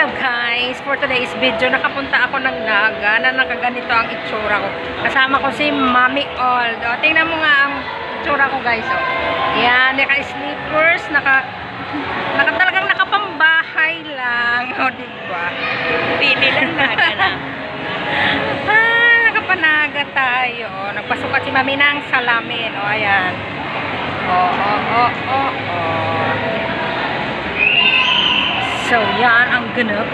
Hello guys, for today's video, nakapunta ako ng Naga na nakaganito ang itsura ko. Kasama ko si Mami Old. O, tingnan mo nga ang itsura ko guys. O. Yan, naka-slippers, talagang nakapambahay lang. O, diba? Pili lang Naga na. Nakapanaga tayo. O, nagpasukat si Mami ng salamin. O, ayan. O. So, yan ang ganap.